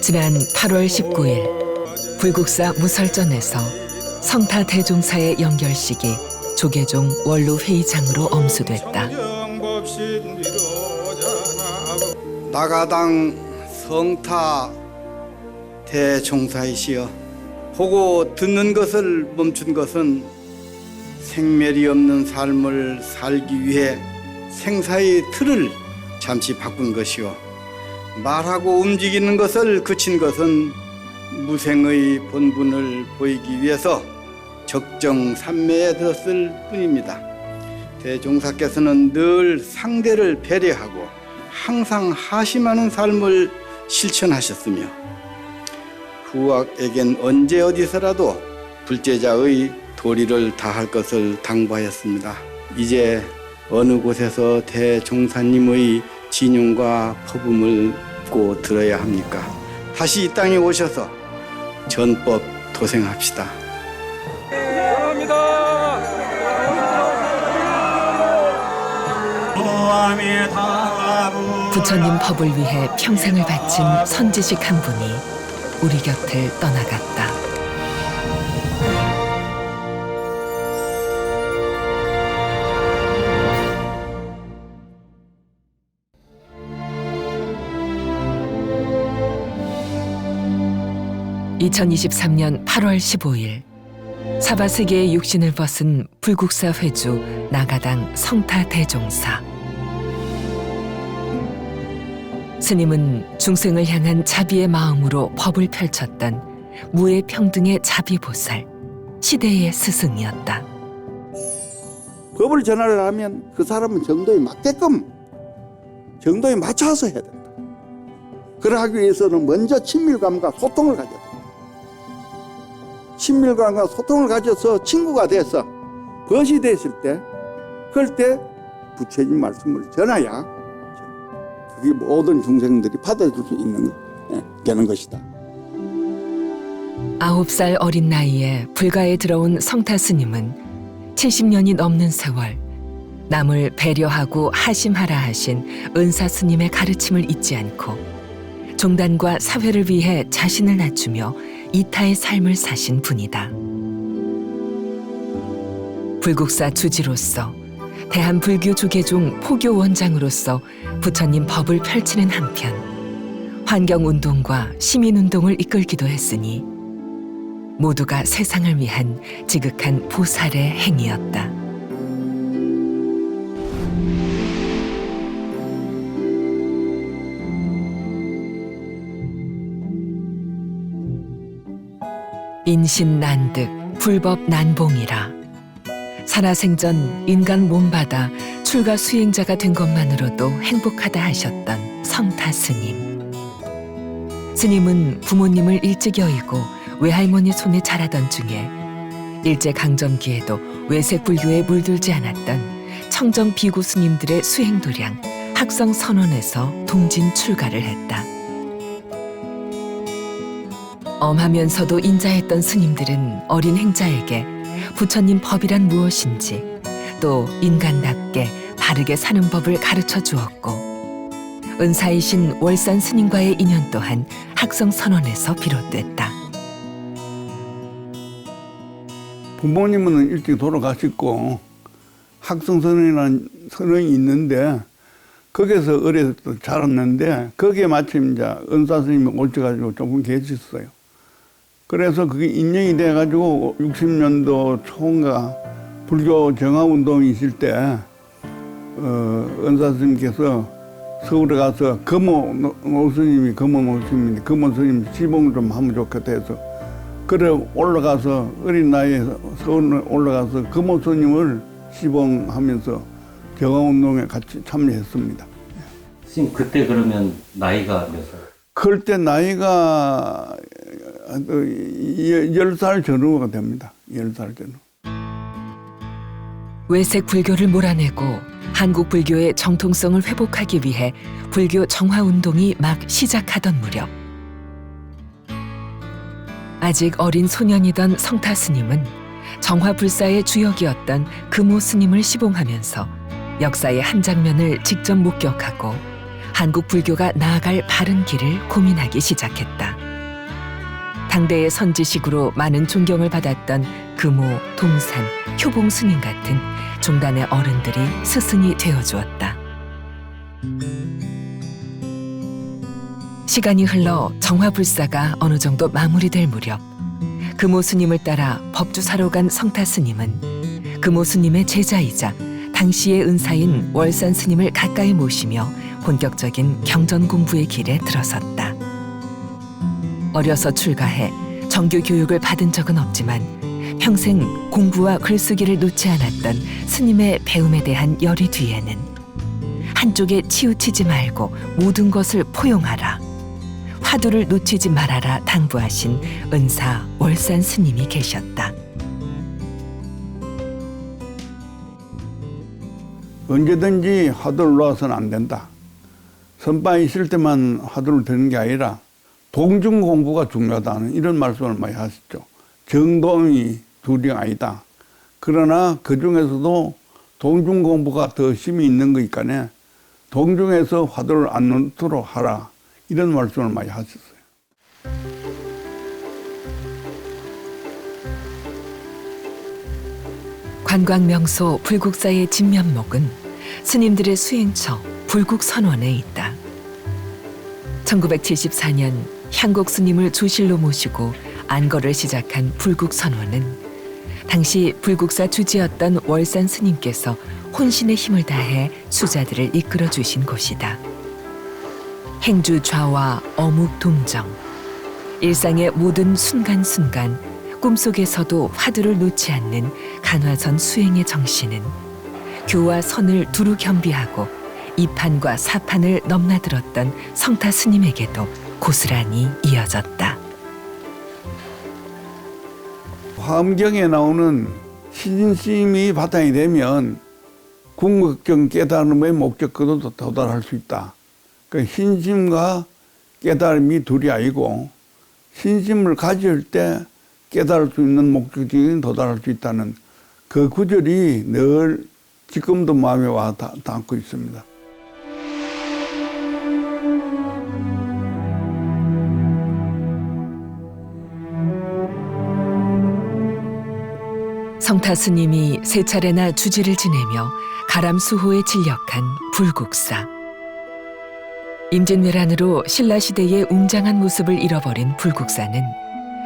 지난 8월 19일 불국사 무설전에서 성타 대종사의 연결식이 조계종 원로 회의장으로 엄수됐다. 나가당 성타 대종사이시여, 보고 듣는 것을 멈춘 것은 생멸이 없는 삶을 살기 위해 생사의 틀을 잠시 바꾼 것이요, 말하고 움직이는 것을 그친 것은 무생의 본분을 보이기 위해서 적정산매에 들었을 뿐입니다. 대종사께서는 늘 상대를 배려하고 항상 하심하는 삶을 실천하셨으며 후학에겐 언제 어디서라도 불제자의 도리를 다할 것을 당부하였습니다. 이제 어느 곳에서 대종사님의 진용과 퍼붐을 듣고 들어야 합니까? 다시 이 땅에 오셔서 전법 도생합시다. 부처님 법을 위해 평생을 바친 선지식 한 분이 우리 곁을 떠나갔다. (2023년 8월 15일) 사바세계의 육신을 벗은 불국사 회주 나가당 성타 대종사. 스님은 중생을 향한 자비의 마음으로 법을 펼쳤던 무해평등의 자비보살, 시대의 스승이었다. 법을 전하려 하면 그 사람은 정도에 맞게끔, 정도에 맞춰서 해야 된다. 그러하기 위해서는 먼저 친밀감과 소통을 가져야 된다. 친밀감과 소통을 가져서 친구가 돼서 벗이 됐을 때, 그럴 때 부처님 말씀을 전해야 그게 모든 중생들이 받아줄 수 있는 되는 것이다. 9살 어린 나이에 불가에 들어온 성타 스님은 70년이 넘는 세월 남을 배려하고 하심하라 하신 은사 스님의 가르침을 잊지 않고 종단과 사회를 위해 자신을 낮추며 이타의 삶을 사신 분이다. 불국사 주지로서, 대한불교 조계종 포교 원장으로서 부처님 법을 펼치는 한편 환경운동과 시민운동을 이끌기도 했으니 모두가 세상을 위한 지극한 보살의 행위였다. 인신난득 불법난봉이라. 살아생전 인간 몸받아 출가 수행자가 된 것만으로도 행복하다 하셨던 성타 스님. 스님은 부모님을 일찍 여의고 외할머니 손에 자라던 중에 일제강점기에도 외색불교에 물들지 않았던 청정 비구 스님들의 수행도량 학성선원에서 동진 출가를 했다. 엄하면서도 인자했던 스님들은 어린 행자에게 부처님 법이란 무엇인지, 또 인간답게 바르게 사는 법을 가르쳐 주었고 은사이신 월산 스님과의 인연 또한 학성선원에서 비롯됐다. 부모님은 일찍 돌아가셨고 학성선원이라는 선원이 있는데 거기서 어려서 자랐는데 거기에 마침 이제 은사 스님이 오셔가지고 조금 계셨어요. 그래서 그게 인연이 돼가지고 60년도 초인가 불교 정화운동이 있을 때 은사 스님께서 서울에 가서 금호 스님이 금호 스님 시봉 좀 하면 좋겠다 해서 그래 올라가서 어린 나이에 서울 올라가서 금호 스님을 시봉하면서 정화운동에 같이 참여했습니다. 스님 그때 그러면 나이가 몇 살? 그럴 때 나이가 10살 전후가 됩니다. 10살 전후. 외색 불교를 몰아내고 한국 불교의 정통성을 회복하기 위해 불교 정화운동이 막 시작하던 무렵 아직 어린 소년이던 성타 스님은 정화불사의 주역이었던 금호 스님을 시봉하면서 역사의 한 장면을 직접 목격하고 한국 불교가 나아갈 바른 길을 고민하기 시작했다. 당대의 선지식으로 많은 존경을 받았던 금오, 동산, 효봉 스님 같은 종단의 어른들이 스승이 되어주었다. 시간이 흘러 정화불사가 어느 정도 마무리될 무렵 금오 스님을 따라 법주사로 간 성타 스님은 금오 스님의 제자이자 당시의 은사인 월산 스님을 가까이 모시며 본격적인 경전 공부의 길에 들어섰다. 어려서 출가해 정규 교육을 받은 적은 없지만 평생 공부와 글쓰기를 놓지 않았던 스님의 배움에 대한 열의 뒤에는 한쪽에 치우치지 말고 모든 것을 포용하라, 화두를 놓치지 말아라 당부하신 은사 월산 스님이 계셨다. 언제든지 화두를 놓아서는 안 된다. 선방이 있을 때만 화두를 드는 게 아니라 동중 공부가 중요하다는 이런 말씀을 많이 하시죠. 정동이 둘이 아니다. 그러나 그 중에서도 동중 공부가 더 힘이 있는 거니까 동중에서 화두를 안 놓도록 하라. 이런 말씀을 많이 하셨어요. 관광명소 불국사의 진면목은 스님들의 수행처 불국선원에 있다. 1974년 향곡 스님을 조실로 모시고 안거를 시작한 불국선원은 당시 불국사 주지였던 월산 스님께서 혼신의 힘을 다해 수자들을 이끌어 주신 곳이다. 행주 좌와 어묵 동정, 일상의 모든 순간순간 꿈속에서도 화두를 놓지 않는 간화선 수행의 정신은 교와 선을 두루 겸비하고 이판과 사판을 넘나들었던 성타 스님에게도 고스란히 이어졌다. 화엄경에 나오는 신심이 바탕이 되면 궁극적 깨달음의 목적과도 도달할 수 있다. 그러니까 신심과 깨달음이 둘이 아니고 신심을 가질 때 깨달을 수 있는 목적에 도달할 수 있다는 그 구절이 늘 지금도 마음에 와 닿고 있습니다. 성타 스님이 세 차례나 주지를 지내며 가람수호에 진력한 불국사. 임진왜란으로 신라시대의 웅장한 모습을 잃어버린 불국사는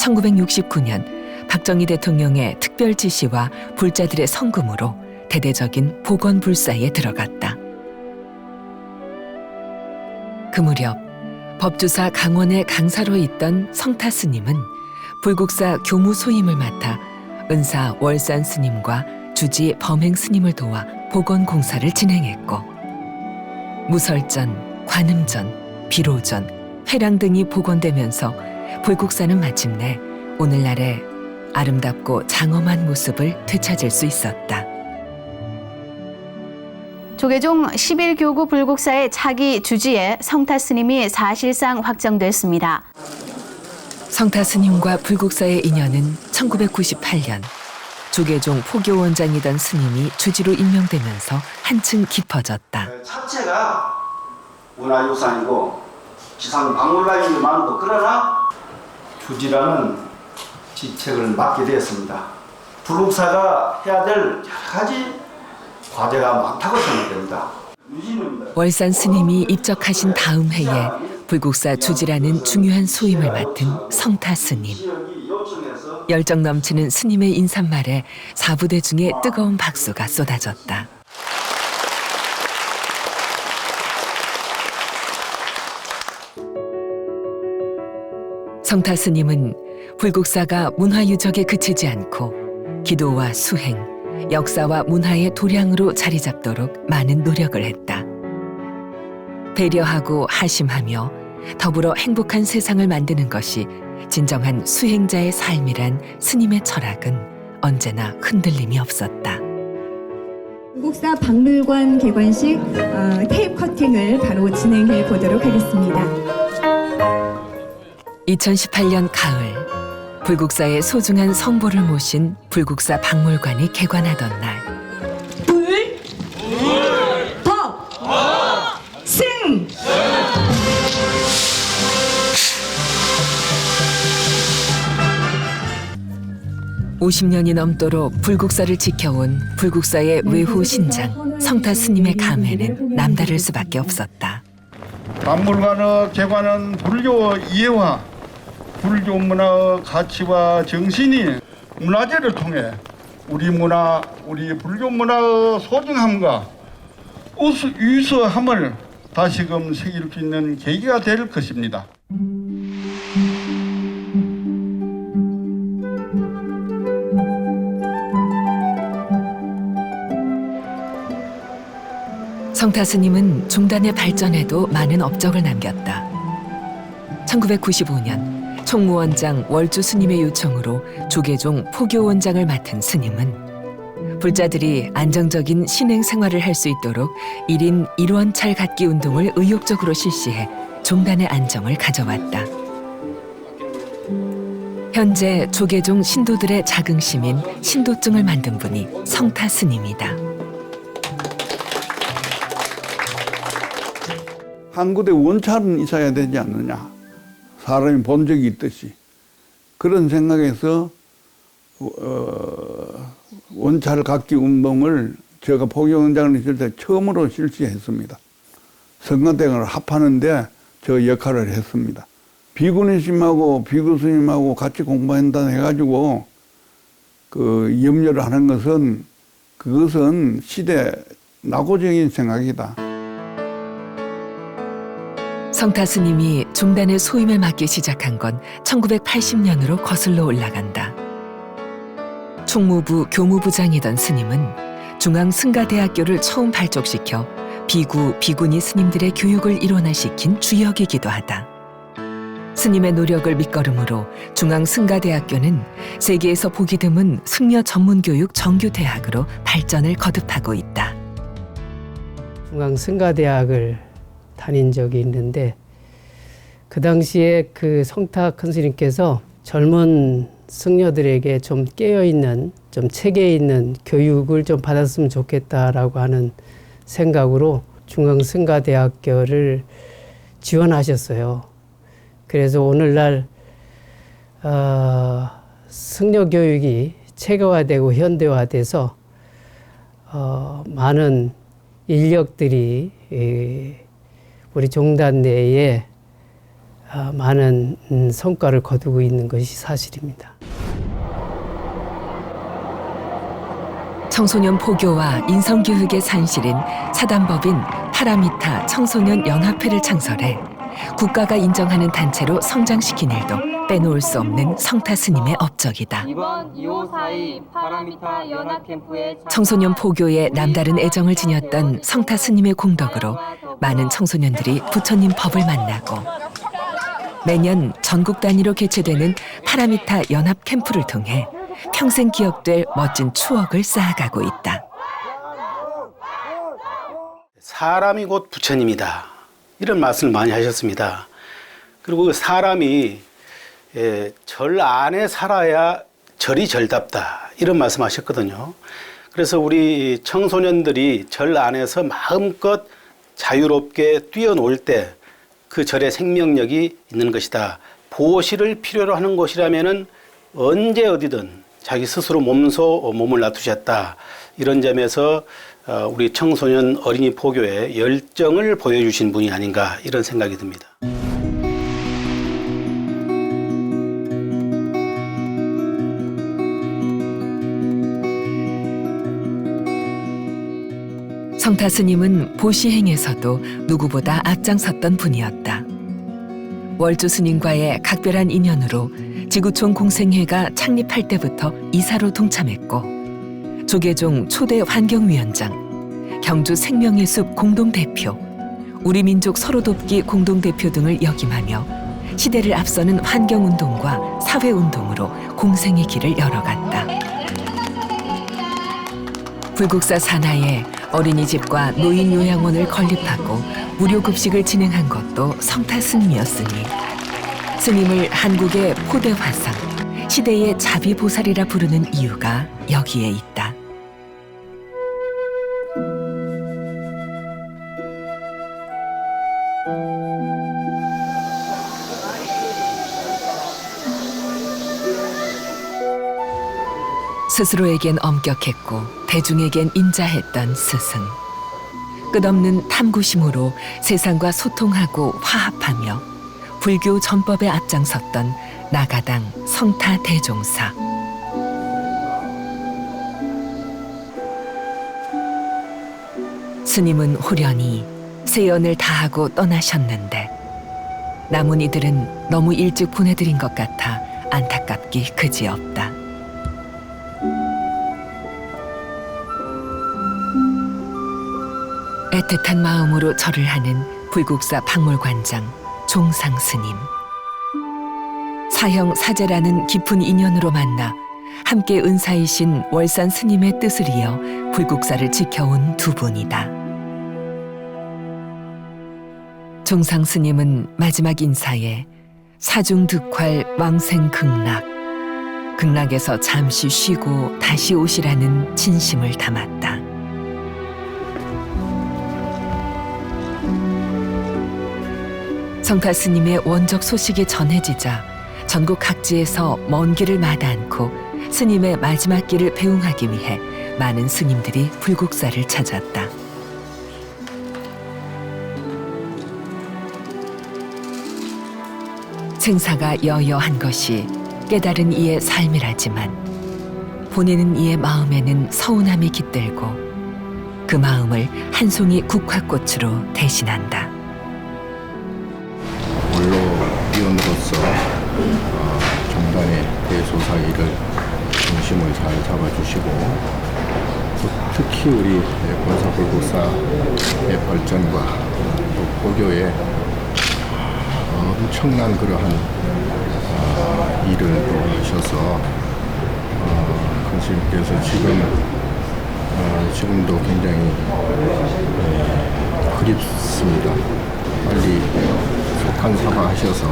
1969년 박정희 대통령의 특별 지시와 불자들의 성금으로 대대적인 복원불사에 들어갔다. 그 무렵 법주사 강원의 강사로 있던 성타 스님은 불국사 교무 소임을 맡아 은사 월산 스님과 주지 범행 스님을 도와 복원 공사를 진행했고 무설전, 관음전, 비로전, 회랑 등이 복원되면서 불국사는 마침내 오늘날의 아름답고 장엄한 모습을 되찾을 수 있었다. 조계종 11교구 불국사의 차기 주지에 성타 스님이 사실상 확정됐습니다. 성타 스님과 불국사의 인연은 1998년 조계종 포교원장이던 스님이 주지로 임명되면서 한층 깊어졌다. 자체가 문화유산이고 지상박물관이 많고 그러나 주지라는 직책을 맡게 되었습니다. 불국사가 해야 될 여러 가지 과제가 많다고 생각됩니다. 월산 스님이 입적하신 다음 해에 불국사 주지라는 중요한 소임을 맡은 성타 스님. 열정 넘치는 스님의 인사말에 사부대 중에 뜨거운 박수가 쏟아졌다. 성타 스님은 불국사가 문화유적에 그치지 않고 기도와 수행, 역사와 문화의 도량으로 자리 잡도록 많은 노력을 했다. 배려하고 하심하며 더불어 행복한 세상을 만드는 것이 진정한 수행자의 삶이란 스님의 철학은 언제나 흔들림이 없었다. 불국사 박물관 개관식 테이프 커팅을 바로 진행해 보도록 하겠습니다. 2018년 가을, 불국사의 소중한 성보를 모신 불국사 박물관이 개관하던 날 법, 승, 50년이 넘도록 불국사를 지켜온 불국사의 외후 신장 성타 스님의 감회는 남다를 수밖에 없었다. 박물관의 개관은 불교 이해와 불교 문화의 가치와 정신이 문화재를 통해 우리 문화, 우리 불교 문화의 소중함과 유서함을 다시금 새길 수 있는 계기가 될 것입니다. 성타 스님은 종단의 발전에도 많은 업적을 남겼다. 1995년 총무원장 월주 스님의 요청으로 조계종 포교원장을 맡은 스님은 불자들이 안정적인 신행 생활을 할 수 있도록 1인 1원찰 갖기 운동을 의욕적으로 실시해 종단의 안정을 가져왔다. 현재 조계종 신도들의 자긍심인 신도증을 만든 분이 성타 스님이다. 한 군데 원찰은 있어야 되지 않느냐. 사람이 본 적이 있듯이. 그런 생각에서 원찰 갖기 운동을 제가 포교원장을 있을 때 처음으로 실시했습니다. 성가대학을 합하는데 저 역할을 했습니다. 비구니심하고 비구스님하고 같이 공부한다 해가지고 그 염려를 하는 그것은 시대 낙오적인 생각이다. 성타 스님이 종단의 소임을 맡기 시작한 건 1980년으로 거슬러 올라간다. 총무부 교무부장이던 스님은 중앙승가대학교를 처음 발족시켜 비구니 스님들의 교육을 일원화시킨 주역이기도 하다. 스님의 노력을 밑거름으로 중앙승가대학교는 세계에서 보기 드문 승려 전문교육 정규대학으로 발전을 거듭하고 있다. 중앙승가대학을 다닌 적이 있는데 그 당시에 그 성타 큰 스님께서 젊은 승려들에게 좀 깨어있는, 좀 체계 있는 교육을 좀 받았으면 좋겠다라고 하는 생각으로 중앙승가대학교를 지원하셨어요. 그래서 오늘날 승려 교육이 체계화되고 현대화돼서 많은 인력들이 우리 종단 내에 많은 성과를 거두고 있는 것이 사실입니다. 청소년 포교와 인성교육의 산실인 사단법인 파라미타 청소년 연합회를 창설해 국가가 인정하는 단체로 성장시킨 일도 빼놓을 수 없는 성타 스님의 업적이다. 이번 2542 파라미타 연합 캠프에 청소년 포교에 남다른 애정을 지녔던 성타 스님의 공덕으로 많은 청소년들이 부처님 법을 만나고 매년 전국 단위로 개최되는 파라미타 연합 캠프를 통해 평생 기억될 멋진 추억을 쌓아가고 있다. 사람이 곧 부처님이다. 이런 말씀을 많이 하셨습니다. 그리고 사람이 절 안에 살아야 절이 절답다. 이런 말씀 하셨거든요. 그래서 우리 청소년들이 절 안에서 마음껏 자유롭게 뛰어놀 때 그 절의 생명력이 있는 것이다. 보시를 필요로 하는 곳이라면은 언제 어디든 자기 스스로 몸을 놔두셨다. 이런 점에서 우리 청소년 어린이 포교에 열정을 보여주신 분이 아닌가 이런 생각이 듭니다. 성타 스님은 보시행에서도 누구보다 앞장섰던 분이었다. 월주 스님과의 각별한 인연으로 지구촌 공생회가 창립할 때부터 이사로 동참했고 조계종 초대 환경위원장, 경주 생명의 숲 공동대표, 우리 민족 서로돕기 공동대표 등을 역임하며 시대를 앞서는 환경운동과 사회운동으로 공생의 길을 열어갔다. 불국사 산하에 어린이집과 노인요양원을 건립하고 무료급식을 진행한 것도 성타 스님이었으니 스님을 한국의 포대 화상, 시대의 자비보살이라 부르는 이유가 여기에 있다. 스스로에겐 엄격했고 대중에겐 인자했던 스승. 끝없는 탐구심으로 세상과 소통하고 화합하며 불교 전법에 앞장섰던 나가당 성타 대종사. 스님은 호련히 세연을 다하고 떠나셨는데 남은 이들은 너무 일찍 보내드린 것 같아 안타깝기 그지없다. 애틋한 마음으로 절을 하는 불국사 박물관장 종상 스님. 사형 사제라는 깊은 인연으로 만나 함께 은사이신 월산 스님의 뜻을 이어 불국사를 지켜온 두 분이다. 종상 스님은 마지막 인사에 사중득활 왕생극락, 극락에서 잠시 쉬고 다시 오시라는 진심을 담았다. 성타 스님의 원적 소식이 전해지자 전국 각지에서 먼 길을 마다 않고 스님의 마지막 길을 배웅하기 위해 많은 스님들이 불국사를 찾았다. 생사가 여여한 것이 깨달은 이의 삶이라지만 보내는 이의 마음에는 서운함이 깃들고 그 마음을 한 송이 국화꽃으로 대신한다. 원로위원으로서 종단의 대소사 일을 중심을 잘 잡아주시고 특히 우리 권사불국사의 발전과 또 포교의 엄청난 그러한 일을 또 하셔서 선생님께서 지금도 굉장히 그립습니다. 빨리 속한 사과하셔서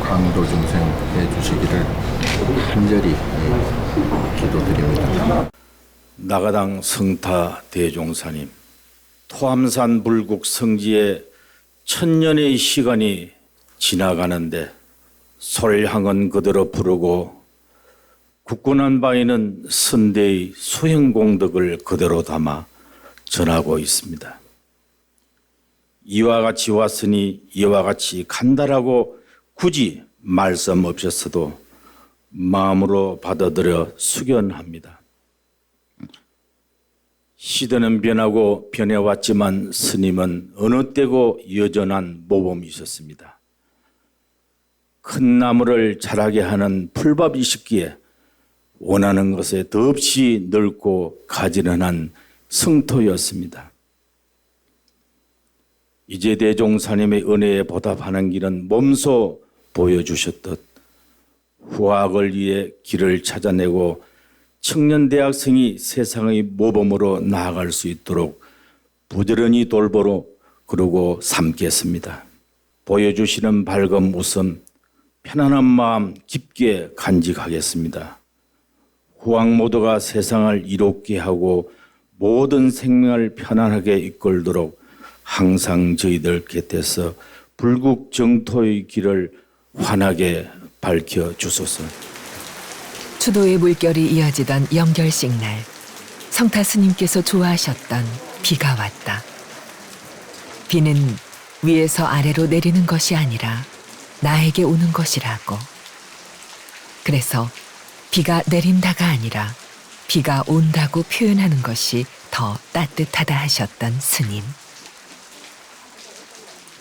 강도 증생해 주시기를 간절히 기도드립니다. 나가당 성타 대종사님, 토암산 불국 성지에 천년의 시간이 지나가는데 솔향은 그대로 부르고 굳건한 바위는 선대의 수행공덕을 그대로 담아 전하고 있습니다. 이와 같이 왔으니 이와 같이 간다라고 굳이 말씀 없었어도 마음으로 받아들여 수견합니다. 시대는 변하고 변해왔지만 스님은 어느 때고 여전한 모범이셨습니다. 큰 나무를 자라게 하는 풀밥이셨기에 원하는 것에 더없이 넓고 가지런한 성토였습니다. 이제 대종사님의 은혜에 보답하는 길은 몸소 보여주셨듯 후학을 위해 길을 찾아내고 청년 대학생이 세상의 모범으로 나아갈 수 있도록 부지런히 돌보러 그러고 삼겠습니다. 보여주시는 밝은 웃음, 편안한 마음 깊게 간직하겠습니다. 후학 모두가 세상을 이롭게 하고 모든 생명을 편안하게 이끌도록 항상 저희들 곁에서 불국 정토의 길을 환하게 밝혀주소서. 추도의 물결이 이어지던 영결식 날, 성타 스님께서 좋아하셨던 비가 왔다. 비는 위에서 아래로 내리는 것이 아니라 나에게 오는 것이라고. 그래서 비가 내린다가 아니라 비가 온다고 표현하는 것이 더 따뜻하다 하셨던 스님.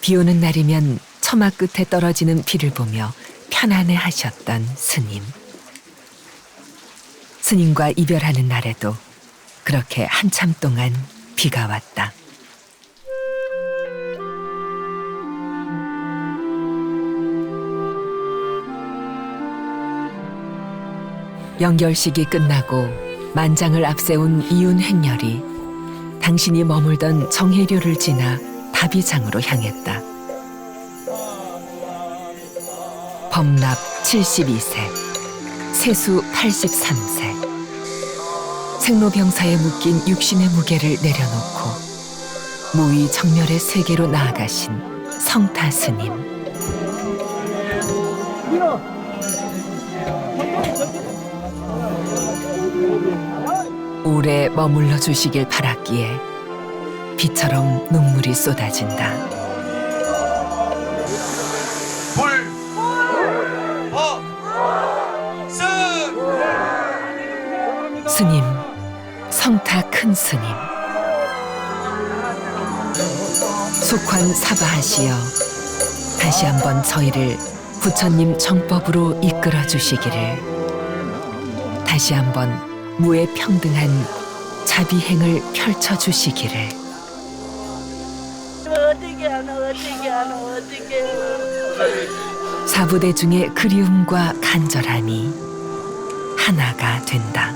비 오는 날이면 처마 끝에 떨어지는 비를 보며 편안해 하셨던 스님. 스님과 이별하는 날에도 그렇게 한참 동안 비가 왔다. 영결식이 끝나고 만장을 앞세운 이윤 행렬이 당신이 머물던 정혜료를 지나 다비장으로 향했다. 범납 72세, 세수 83세. 생로병사에 묶인 육신의 무게를 내려놓고 무의 정멸의 세계로 나아가신 성타 스님. 오래 머물러 주시길 바랐기에 비처럼 눈물이 쏟아진다. 스님, 성타 큰 스님, 속환 사바하시어 다시 한번 저희를 부처님 정법으로 이끌어 주시기를, 다시 한번 무에 평등한 자비행을 펼쳐 주시기를. 사부대중의 그리움과 간절함이 하나가 된다.